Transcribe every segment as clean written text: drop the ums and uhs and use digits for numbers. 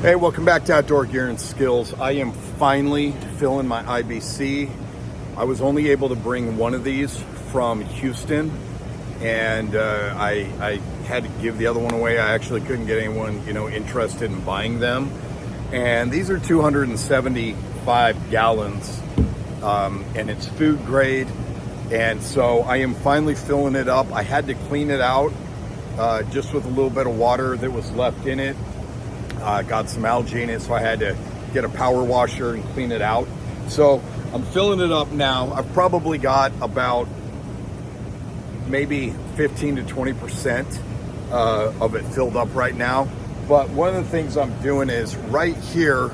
Hey, welcome back to Outdoor Gear and Skills. I am finally filling my IbC. I was only able to bring one of these from Houston, and I had to give the other one away. I actually couldn't get anyone, interested in buying them. And these are 275 gallons, and it's food grade. And so I am finally filling it up. I had to clean it out just with a little bit of water that was left in it. Got some algae in it, so I had to get a power washer and clean it out. So I'm filling it up now. I've probably got about maybe 15 to 20% of it filled up right now. But one of the things I'm doing is right here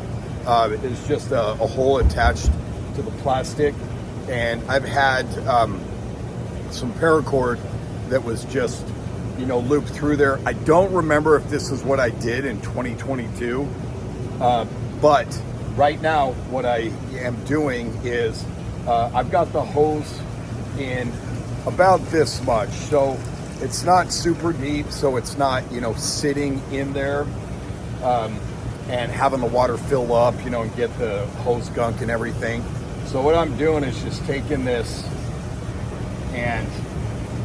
is just a hole attached to the plastic. And I've had some paracord that was just looped through there. I don't remember if this is what I did in 2022, but right now what I am doing is I've got the hose in about this much, so it's not super deep, so it's not sitting in there and having the water fill up and get the hose gunk and everything. So what I'm doing is just taking this and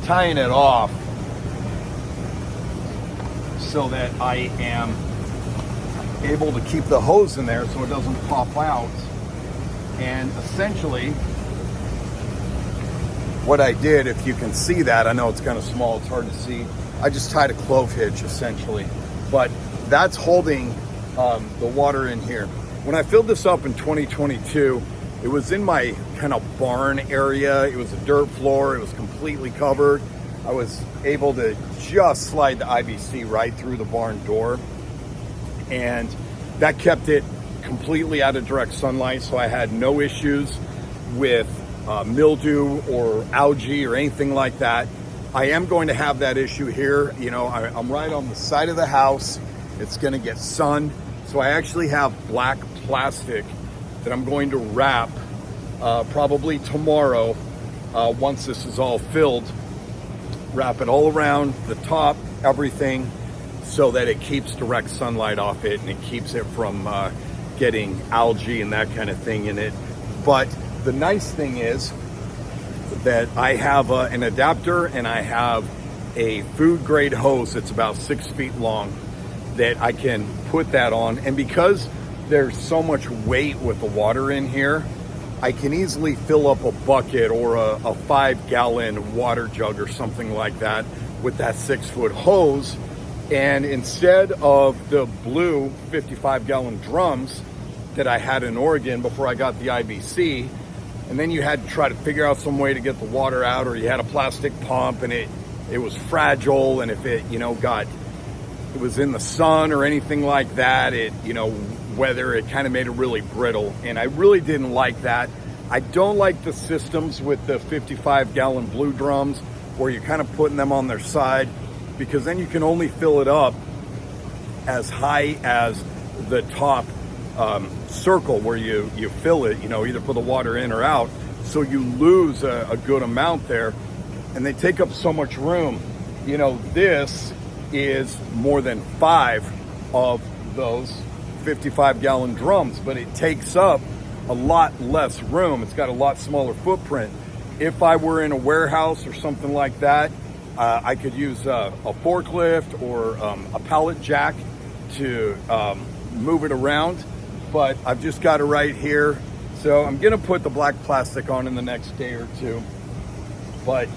tying it off so that I am able to keep the hose in there so it doesn't pop out. And essentially what I did, if you can see that, I know it's kind of small, it's hard to see, I just tied a clove hitch essentially, but that's holding the water in here. When I filled this up in 2022, it was in my kind of barn area. It was a dirt floor, it was completely covered. I was able to just slide the IbC right through the barn door, and that kept it completely out of direct sunlight, so I had no issues with mildew or algae or anything like that. I am going to have that issue here. I'm right on the side of the house. It's going to get sun, so I actually have black plastic that I'm going to wrap probably tomorrow once this is all filled. Wrap it all around the top, everything, so that it keeps direct sunlight off it and it keeps it from getting algae and that kind of thing in it. But the nice thing is that I have an adapter and I have a food grade hose that's about 6 feet long that I can put that on. And because there's so much weight with the water in here, I can easily fill up a bucket or a 5-gallon water jug or something like that with that 6-foot hose. And instead of the blue 55-gallon drums that I had in Oregon before I got the IbC, and then you had to try to figure out some way to get the water out, or you had a plastic pump and it was fragile, and if it was in the sun or anything like that, weather, it kind of made it really brittle, and I really didn't like that. I don't like the systems with the 55-gallon blue drums where you're kind of putting them on their side, because then you can only fill it up as high as the top circle where you fill it, either put the water in or out, so you lose a good amount there, and they take up so much room. This is more than 5 of those 55-gallon drums, but it takes up a lot less room. It's got a lot smaller footprint. If I were in a warehouse or something like that, I could use a forklift or a pallet jack to move it around, but I've just got it right here. So I'm gonna put the black plastic on in the next day or two, but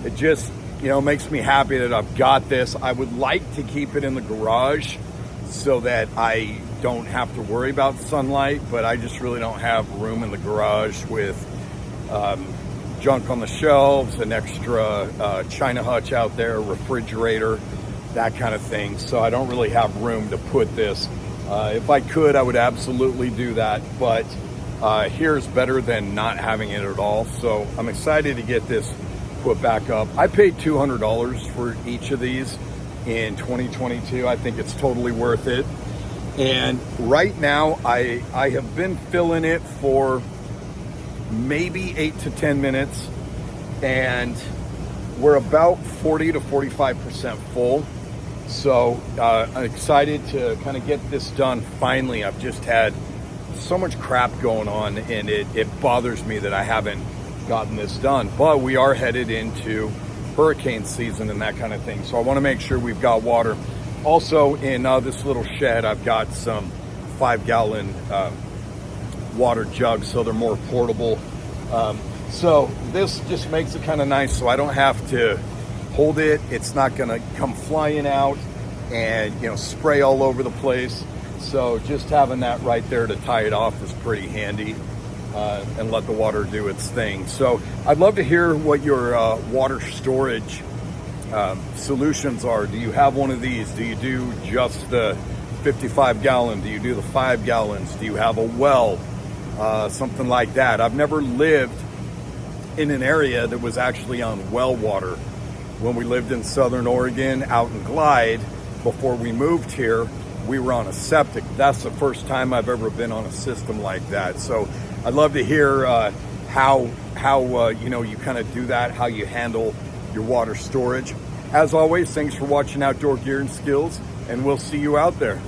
it just makes me happy that I've got this. I would like to keep it in the garage so that I don't have to worry about sunlight, but I just really don't have room in the garage with junk on the shelves, an extra China hutch out there, refrigerator, that kind of thing. So I don't really have room to put this. If I could, I would absolutely do that, but here's better than not having it at all. So I'm excited to get this put back up. I paid $200 for each of these in 2022. I think it's totally worth it. And right now I have been filling it for maybe 8 to 10 minutes, and we're about 40 to 45% full. So I'm excited to kind of get this done finally. I've just had so much crap going on, and it bothers me that I haven't gotten this done. But we are headed into hurricane season and that kind of thing. So I want to make sure we've got water. Also in this little shed, I've got some 5-gallon water jugs, so they're more portable. So this just makes it kind of nice, so I don't have to hold it. It's not gonna come flying out and, you know, spray all over the place. So just having that right there to tie it off is pretty handy, and let the water do its thing. So I'd love to hear what your water storage solutions are. Do you have one of these? Do you do just the 55-gallon? Do you do the 5 gallons? Do you have a well? Something like that. I've never lived in an area that was actually on well water. When we lived in Southern Oregon out in Glide, before we moved here, we were on a septic. That's the first time I've ever been on a system like that. So I'd love to hear how you know, you kind of do that, how you handle your water storage. As always, thanks for watching Outdoor Gear and Skills, and we'll see you out there.